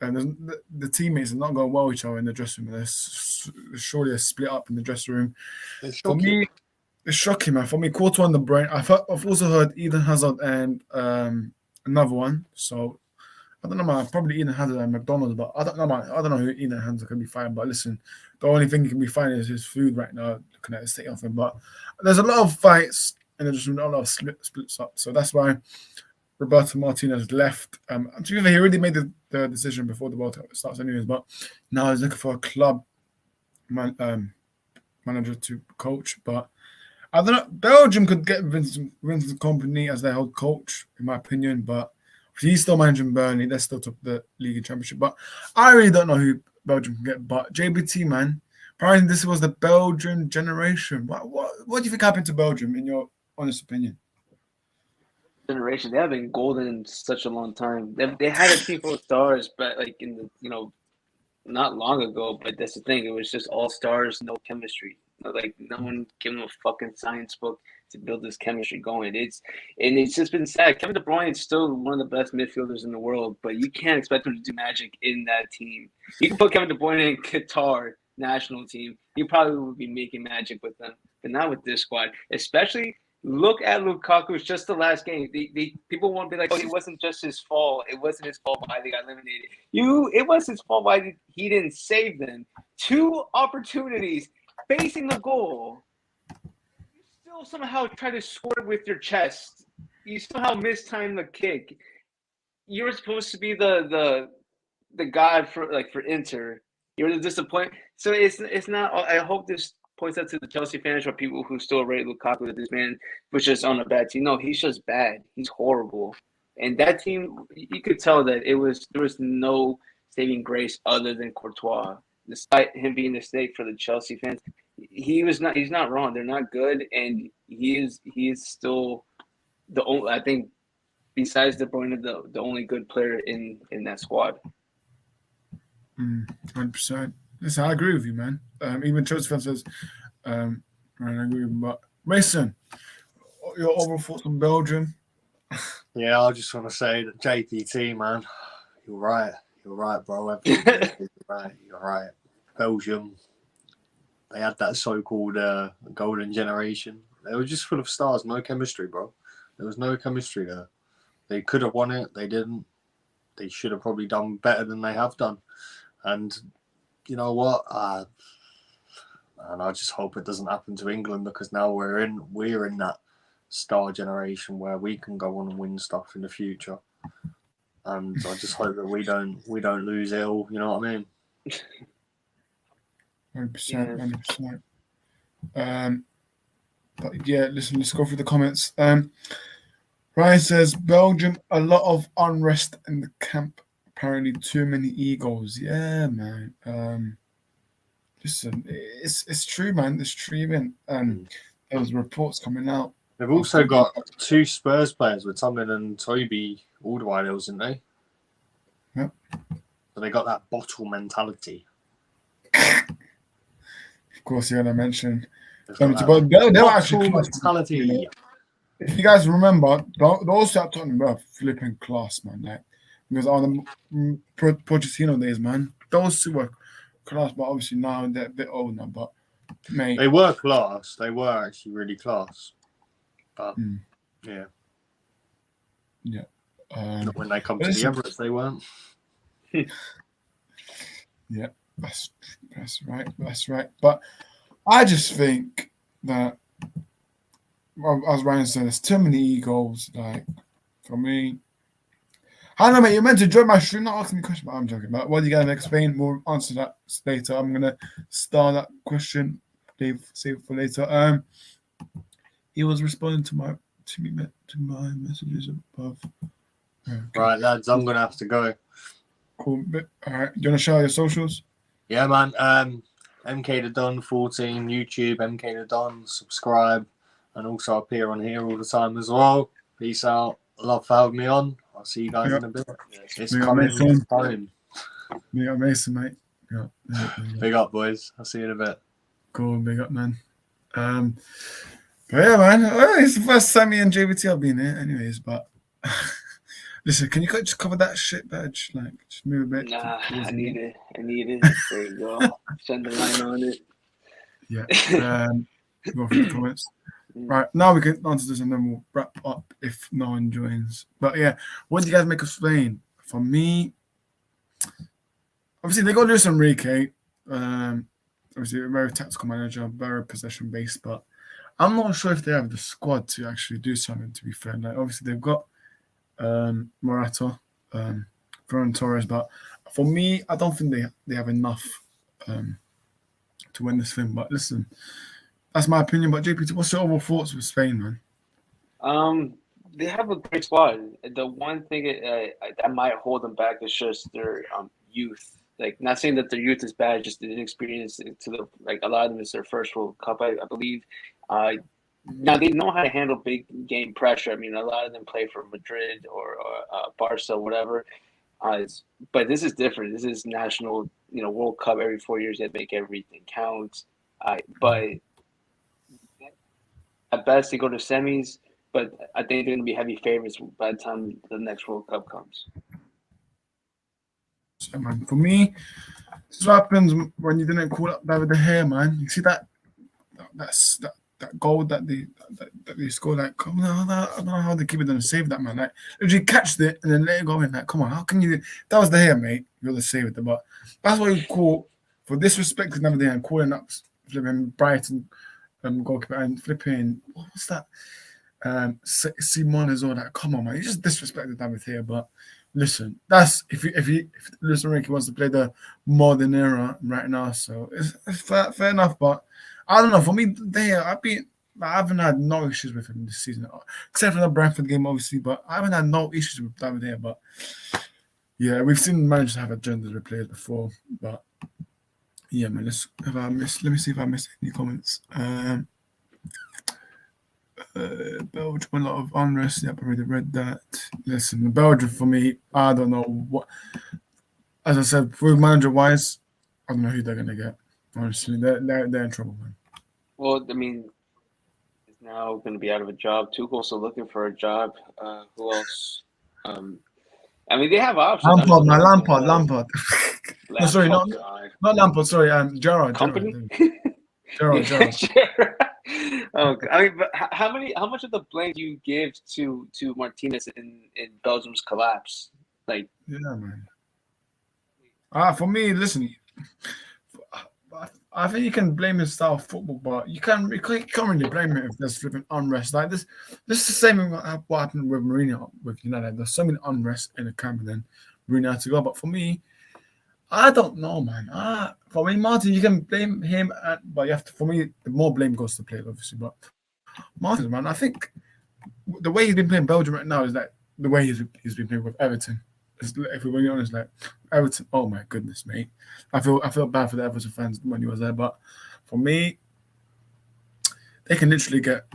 the teammates are not going well with each other in the dressing room. There's surely a split up in the dressing room. For me, it's shocking, man. For me, Courtois and De Bruyne. I've also heard Eden Hazard and another one. So I don't know, man. Probably Eden Hazard and McDonald's, but I don't know, man. I don't know who Eden Hazard can be fine. But listen, the only thing he can be fine is his food right now. Looking at the state of him, but there's a lot of fights and there's a lot of splits up. So that's why Roberto Martinez left. To be fair, he already made the decision before the World Cup starts, anyways. But now he's looking for a club manager to coach. But I don't know. Belgium could get Vincent Kompany as their head coach, in my opinion. But he's still managing Burnley. They're still top of the league and championship. But I really don't know who Belgium can get. But JBT, man, apparently this was the Belgian generation. What do you think happened to Belgium, in your honest opinion? Generation, they have been golden in such a long time. They had a team full of stars, but like in the not long ago. But that's the thing; it was just all stars, no chemistry. Like no one gave them a fucking science book to build this chemistry going. It's just been sad. Kevin De Bruyne is still one of the best midfielders in the world, but you can't expect him to do magic in that team. You can put Kevin De Bruyne in Qatar national team, he probably would be making magic with them, but not with this squad. Especially look at Lukaku's just the last game. People won't be like, oh, it wasn't just his fault. It wasn't his fault why they got eliminated. It was his fault why he didn't save them. 2 opportunities facing the goal. still somehow try to score with your chest. You somehow mistimed the kick. You were supposed to be the guy for Inter. You're the disappointment. So it's not. I hope this points out to the Chelsea fans or people who still rate Lukaku that this man was just on a bad team. No, he's just bad. He's horrible. And that team, you could tell that there was no saving grace other than Courtois. Despite him being a mistake for the Chelsea fans, he's not wrong. They're not good, and he is still the only. I think besides De Bruyne, the only good player in that squad. 100%. Listen, I agree with you, man. Even Chelsea fans says, I agree with him. But Mason, your overall thoughts on Belgium? Yeah, I just want to say that JPT, man, you're right. You're right, bro. You're right. Belgium, they had that so-called golden generation. They were just full of stars, no chemistry, bro. There was no chemistry there. They could have won it. They didn't. They should have probably done better than they have done. And you know what? And I just hope it doesn't happen to England, because now we're in that star generation where we can go on and win stuff in the future. And I just hope that we don't lose it all. You know what I mean? 100%. But yeah, listen, let's go through the comments. Ryan says Belgium, a lot of unrest in the camp. Apparently, too many egos. Yeah, man. Listen, it's true, man. It's true, man. There was reports coming out. They've also got 2 Spurs players with Tomlin and Toby Alderweireld, isn't they? Yep. So they got that bottle mentality. Of course, you're gonna mention. They've got But they're actually bottle class, mentality. If you guys remember, those two at Tottenham were flipping class, man. Like, because on the Pochettino days, man, those two were class. But obviously now they're a bit old now. But mate, They were class. They were actually really class. But yeah, when they come to the Emirates, they weren't. Yeah, that's right. That's right. But I just think that, well, as Ryan said, there's too many egos. Like, for me, I don't know, mate. You're meant to join my stream, not asking me questions, but I'm joking. But what do you guys explain? We'll answer that later. I'm gonna start that question. Save for later. He was responding to my messages above. Okay. Right, lads, I'm gonna have to go. Cool. All right. Do you want to share your socials? Yeah, man. MK the Don 14 YouTube, MK the Don, subscribe, and also appear on here all the time as well. Peace out. Love for having me on. I'll see you guys in a bit. It's coming home. Big up, Mason, mate. Big up, boys. I'll see you in a bit. Cool, big up, man. But yeah, man. It's the first time me and JBT have been here, anyways. But listen, can you just cover that shit badge? Like, just move a bit. Nah, I need it. There you go. Send the line on it. Yeah. Go through the comments. Right, now we can answer this and then we'll wrap up if no one joins. But yeah, what do you guys make of Spain? For me, obviously they got Luis Enrique. Obviously a very tactical manager, very possession based, but I'm not sure if they have the squad to actually do something, to be fair. Like, obviously they've got Morata, Ferran Torres, but for me, I don't think they have enough to win this thing. But listen, that's my opinion. But JP, what's your overall thoughts with Spain, man? They have a great squad. The one thing that might hold them back is just their youth. Like, not saying that their youth is bad, just the inexperience to the, like, a lot of them is their first World Cup, I believe. Now they know how to handle big game pressure. I mean, a lot of them play for Madrid or Barca, whatever. But this is different. This is national, World Cup every 4 years. They make everything count. But at best, they go to semis. But I think they're going to be heavy favorites by the time the next World Cup comes. So, man, for me, this is what happens when you didn't call up David De Gea, man. You see that goal that they scored. Like, come on, I don't know how the keeper didn't save that, man. Like, literally catched it and then let it go in. Like, come on, how can you? That was De Gea, mate. You're the save it, but that's why you call for disrespect to David De Gea and calling up flipping Brighton goalkeeper and flipping. What was that? Simon as well. That come on, man, you just disrespected David here. But listen, that's if Luis Enrique wants to play the modern era right now, so it's fair enough. But I don't know. For me, I haven't had no issues with him this season, except for the Brentford game, obviously. But I haven't had no issues with David here. But yeah, we've seen managers have agendas with players before. But yeah, man, let me see if I missed any comments. Belgium, a lot of unrest. Yep, I already read that. Listen, Belgium for me, I don't know what. As I said, for manager wise, I don't know who they're gonna get. Honestly, they're in trouble, man. Well, I mean, he's now going to be out of a job. Tuchel's still looking for a job. Who else? I mean, they have options. Lampard. No, sorry, not Lampard. Sorry, Gerrard. Company. Gerrard. Oh, I mean, but how much of the blame do you give to Martinez in Belgium's collapse? Like, yeah, man. For me, listen, I think you can blame his style of football, but you can't really blame it if there's flipping unrest. Like this is the same thing what happened with Mourinho with United. There's so many unrest in the camp, and then Mourinho had to go. But for me, I don't know, man. For me, Martin, you can blame him, but you have to. For me, the more blame goes to the player, obviously. But Martin, man, I think the way he's been playing Belgium right now is like the way he's been playing with Everton. If we're being honest, like Everton, oh my goodness, mate. I feel bad for the Everton fans when he was there, but for me, they can literally get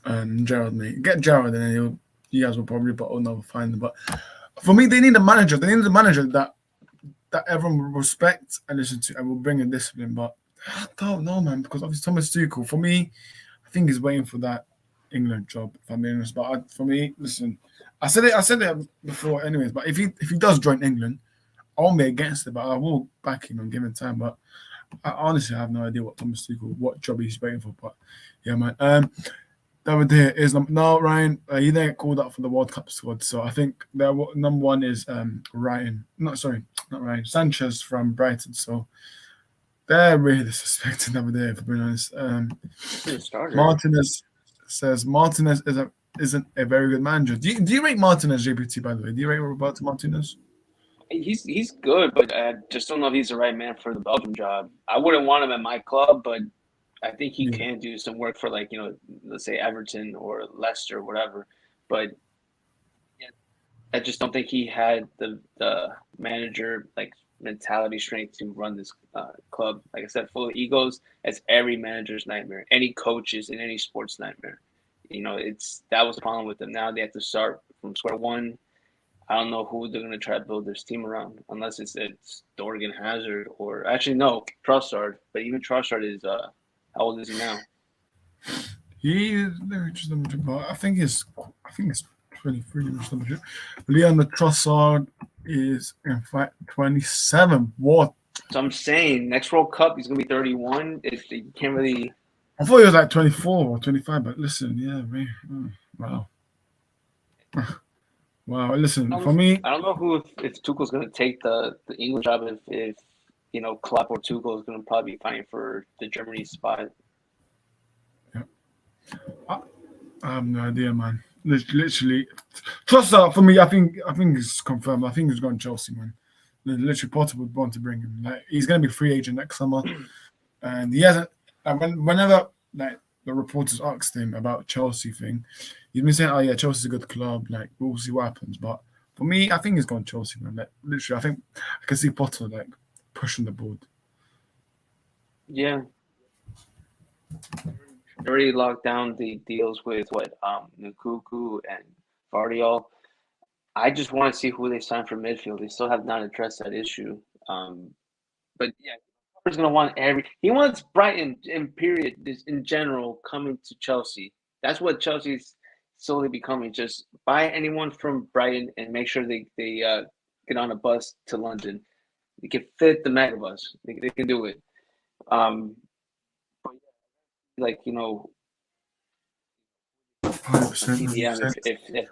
Gerrard, mate. Get Gerrard, and then you guys will probably find them. But for me, they need a manager. They need a manager that everyone will respect and listen to, and will bring in discipline. But I don't know, man, because obviously Thomas Tuchel, for me, I think he's waiting for that England job. If I'm being honest, but for me, listen. I said it before, anyways. But if he does join England, I won't be against it, but I will back him and give him time. But I honestly have no idea what job he's waiting for. But yeah, man. Over there is no Ryan. He didn't get called up for the World Cup squad, so I think their number one is not Ryan Sanchez from Brighton. So they're really disrespecting over there, for being honest. Martinez says Martinez isn't a very good manager. Do you rate Martinez, JPT, by the way? Do you rate Roberto Martinez? He's good, but I just don't know if he's the right man for the Belgium job. I wouldn't want him at my club, but I think he can do some work for, like, let's say Everton or Leicester or whatever. But yeah, I just don't think he had the manager mentality strength to run this club. Like I said, full of egos. It's every manager's nightmare. Any coach's in any sports nightmare. That was the problem with them. Now they have to start from square one. I don't know who they're going to try to build this team around, unless it's Dorgan Hazard or actually no Trossard. But even Trossard is how old is he now? I think it's 23. Leon Trossard is in fact 27. What? So I'm saying next World Cup he's going to be 31. You can't really. I thought he was like 24 or 25, but listen, yeah, man. Wow. Wow, listen, for me... I don't know if Tuchel's going to take the English job if Klopp or Tuchel is going to probably be fighting for the Germany spot. Yeah. I have no idea, man. Literally. Trossard, for me, I think it's confirmed. I think he's going to Chelsea, man. Literally, Potter would want to bring him. Like, he's going to be free agent next summer. And he hasn't... Whenever like the reporters asked him about Chelsea thing, he's been saying, "Oh yeah, Chelsea's a good club. Like we'll see what happens." But for me, I think he's gone Chelsea, man. Like literally, I think I can see Potter like pushing the board. Yeah, they already locked down the deals with Nkunku and Vardiol. I just want to see who they sign for midfield. They still have not addressed that issue. But yeah. He's going to want he wants Brighton in general coming to Chelsea. That's what Chelsea's slowly becoming. Just buy anyone from Brighton and make sure they get on a bus to London. They can fit the megabus. They can do it. If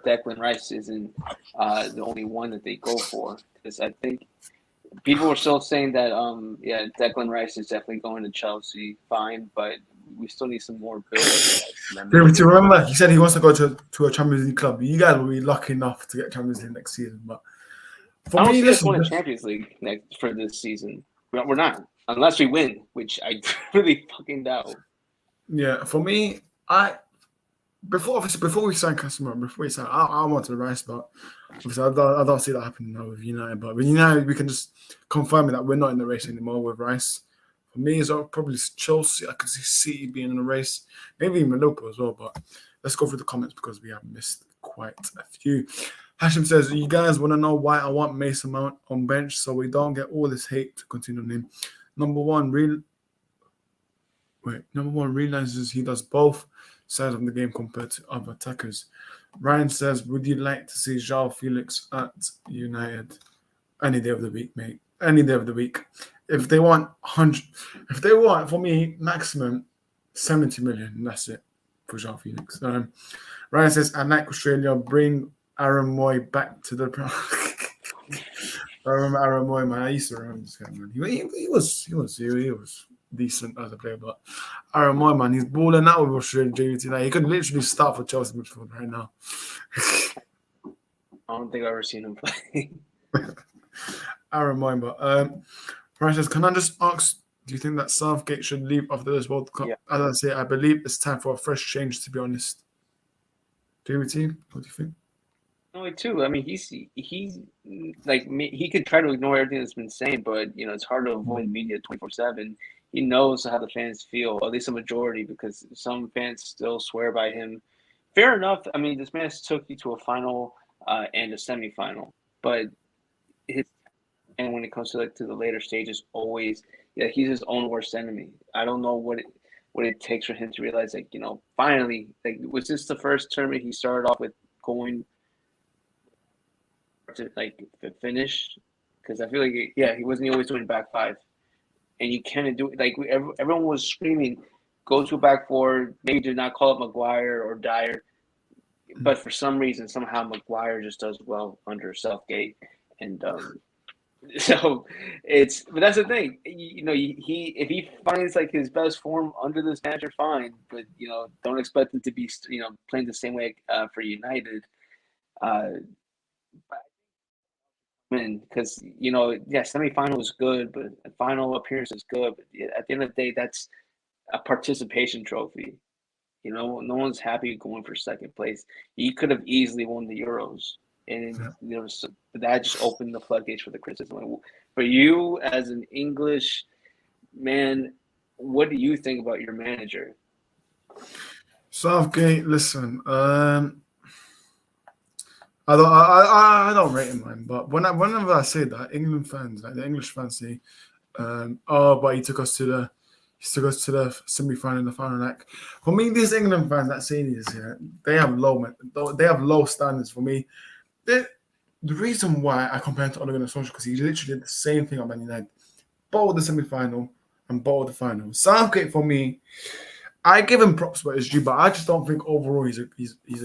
Declan Rice isn't the only one that they go for, because I think. People were still saying that, Declan Rice is definitely going to Chelsea, fine, but we still need some more build. Do you remember he said he wants to go to a Champions League club? You guys will be lucky enough to get Champions League next season. But for I don't me, see us listen, win a Champions League next for this season. We're not, unless we win, which I really fucking doubt. yeah, for me, before we sign Casemiro, I wanted Rice, but obviously I don't see that happening now with United. But with United, we can just confirm that we're not in the race anymore with Rice. For me, it's probably Chelsea. I could see City being in the race, maybe even Liverpool as well. But let's go through the comments because we have missed quite a few. Hashim says, you guys want to know why I want Mason Mount on bench so we don't get all this hate to continue on him. Number one realizes he does both sides of the game compared to other attackers. Ryan says, would you like to see João Felix at United any day of the week, mate? Any day of the week. If they want for me, maximum 70 million, that's it for João Felix. Ryan says, I like Australia, bring Aaron Moy back to the I remember Aaron Moy, man. I used to remember this guy, man. He was decent as a player, but Aaron Moy, man, he's balling out with Australian JVT. Like, he could literally start for Chelsea midfield right now. I don't think I've ever seen him play. Aaron Moy, but Ryan says, can I just ask, do you think that Southgate should leave after this World Cup? Yeah. As I say, I believe it's time for a fresh change, to be honest. JVT, what do you think? No, too. I mean, he's like he could try to ignore everything that's been saying, but it's hard to avoid media 24/7. He knows how the fans feel, at least a majority, because some fans still swear by him. Fair enough. I mean, this man took you to a final and a semifinal, but when it comes to the later stages, always he's his own worst enemy. I don't know what it takes for him to realize, finally, was this the first tournament he started off with going to finish? Because I feel like he wasn't always doing back five, and you can't do it. Everyone was screaming, go to back four, maybe do not call up Maguire or Dyer, but for some reason somehow Maguire just does well under Southgate, and so but that's the thing, he if he finds his best form under this manager, fine, but don't expect him to be playing the same way for United. Because semifinal is good, but the final appearance is good. But at the end of the day, that's a participation trophy. No one's happy going for second place. He could have easily won the Euros, and that just opened the floodgates for the criticism. For you, as an English man, what do you think about your manager? Southgate, listen, I don't rate him, man. But whenever I say that, England fans, the English fans say, but he took us to the semi-final and the final. For me, these England fans that say this here, they have low standards. For me, the reason why I compare him to Ole Gunnar Solskjaer, because he literally did the same thing at Man United, bowled the semi-final and bowled the final. Southgate, for me, I give him props for his due, but I just don't think overall he's a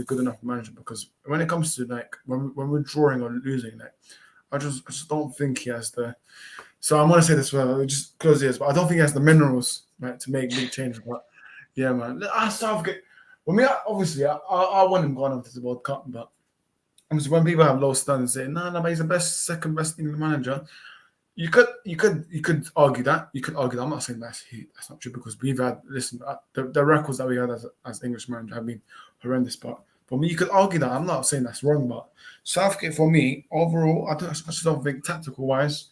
good enough manager, because when it comes to when we're drawing or losing, I just don't think he has the. So I'm gonna say this just close the ears, but I don't think he has the minerals to make big changes. But yeah, man, Southgate. For me, obviously, I want him going on to the World Cup, but obviously when people have low standards, say no, but he's the second best England manager. You could argue that. I'm not saying that's not true, because we've had the records that we had as English manager have been horrendous. But for me, you could argue that. I'm not saying that's wrong, but Southgate, for me, overall, I just don't think tactical wise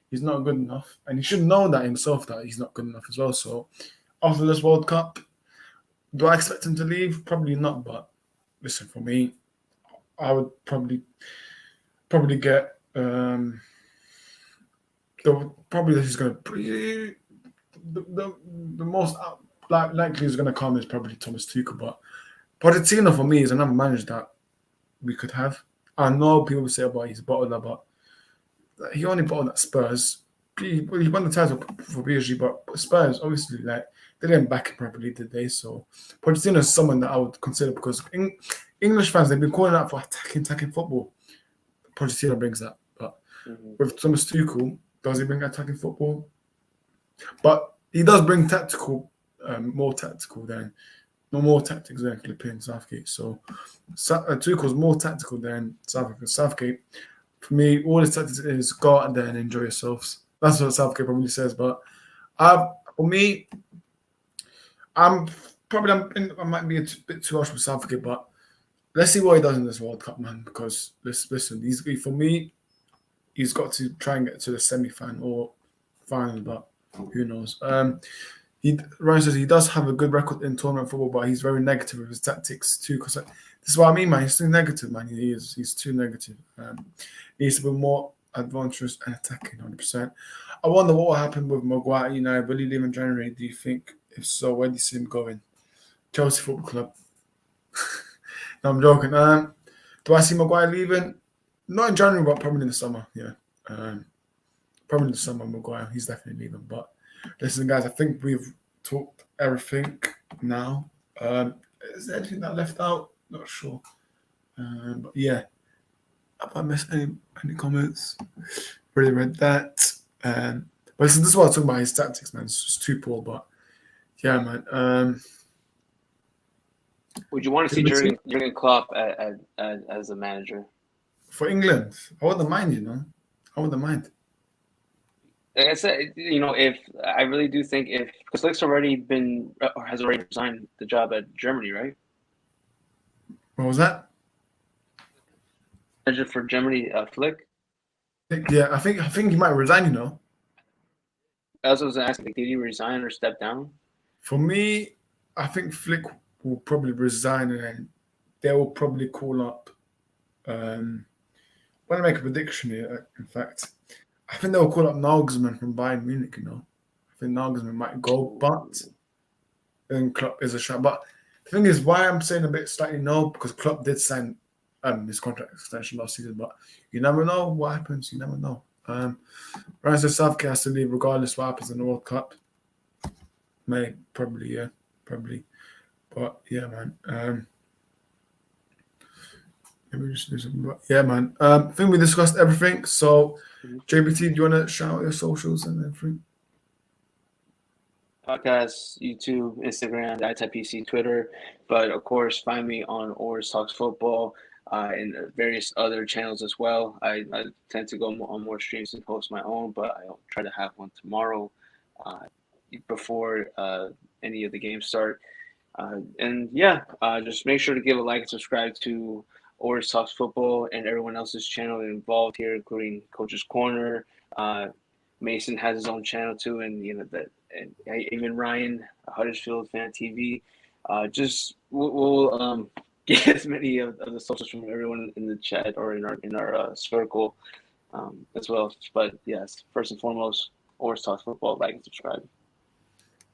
he's not good enough, and he should know that himself, that he's not good enough as well. So after this World Cup, do I expect him to leave? Probably not. But listen, for me, I would probably get. Probably he's going to the most likely is going to come is probably Thomas Tuchel, but Pochettino for me is another manager that we could have. I know people say about he's bottled, but he only bottled at Spurs. He won the title for PSG, but Spurs obviously they didn't back him properly, did they? So Pochettino is someone that I would consider, because English fans, they've been calling out for attacking football. Pochettino brings that, but with Thomas Tuchel, does he bring attacking football? But he does bring tactical more tactical than no more tactics than Flipping Southgate. So Tuchel's more tactical than Southgate. Southgate, for me, all his tactics is go out there and enjoy yourselves. That's what Southgate probably says. But for me, I might be a bit too harsh with Southgate, but let's see what he does in this World Cup, man. Because listen, for me, he's got to try and get to the semi-final or final, but who knows? Ryan says he does have a good record in tournament football, but he's very negative with his tactics too. Because this is what I mean, man. He's too negative, man. He's too negative. He needs to be more adventurous and attacking, 100%. I wonder what will happen with Maguire. Will he leave in January? Do you think? If so, where do you see him going? Chelsea Football Club. No, I'm joking. Do I see Maguire leaving? Not in January, but probably in the summer. Yeah, probably in the summer. Maguire, he's definitely leaving. But listen, guys, I think we've talked everything now. Is there anything that left out? Not sure. But yeah, have I missed any comments? Really read that. But listen, this is what I'm talking about. His tactics, man. It's just too poor. But yeah, man. Would you want to see Jurgen Klopp as a manager? For England, I wouldn't mind, I wouldn't mind. Like I said, if I really do think because Flick's already has already resigned the job at Germany, right? What was that? Manager for Germany, Flick. Yeah, I think he might resign. I also was asking, did he resign or step down? For me, I think Flick will probably resign, and then they will probably call up. I'm going to make a prediction here. In fact, I think they'll call up Nagelsmann from Bayern Munich. I think Nagelsmann might go, but then Klopp is a shot. But the thing is, why I'm saying a bit slightly no, because Klopp did sign his contract extension last season, but you never know what happens. You never know. Ryan says Southgate has to leave regardless what happens in the World Cup. Probably. But yeah, man. Maybe just do something. But yeah, man. I think we discussed everything. So, JBT, do you want to shout out your socials and everything? Podcast, YouTube, Instagram, ITypePC, Twitter. But of course, find me on Oars Talks Football and various other channels as well. I tend to go on more streams and post my own, but I'll try to have one tomorrow before any of the games start. And yeah, just make sure to give a like and subscribe to Oars Talks Football and everyone else's channel involved here, including Coach's Corner. Mason has his own channel too, and even Ryan, Huddersfield Fan TV. We'll get as many of the socials from everyone in the chat or in our circle as well. But yes, first and foremost, Oars Talks Football. Like and subscribe.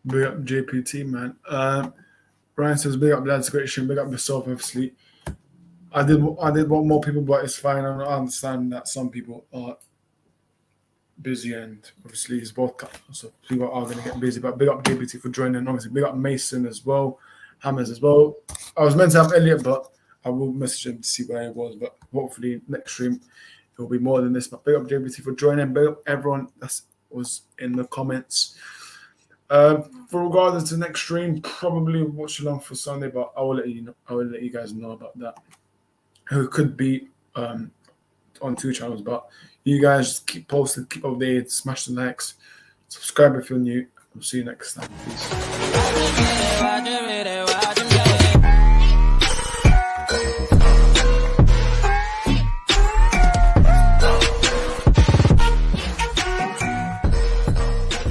Big up JPT, man. Ryan says, big up lads, great show. Big up yourself, obviously. I did want more people, but it's fine. I understand that some people are busy, and obviously it's World Cup, so people are going to get busy. But big up JPT for joining. Obviously, big up Mason as well, Hammers as well. I was meant to have Elliot, but I will message him to see where he was. But hopefully next stream it will be more than this. But big up JPT for joining. Big up everyone that was in the comments. For regarding to the next stream, probably watch along for Sunday, but I will let you know. I will let you guys know about that. Who could be on 2 channels, but you guys keep posting, keep updated, smash the likes, subscribe if you're new. We'll see you next time. Peace.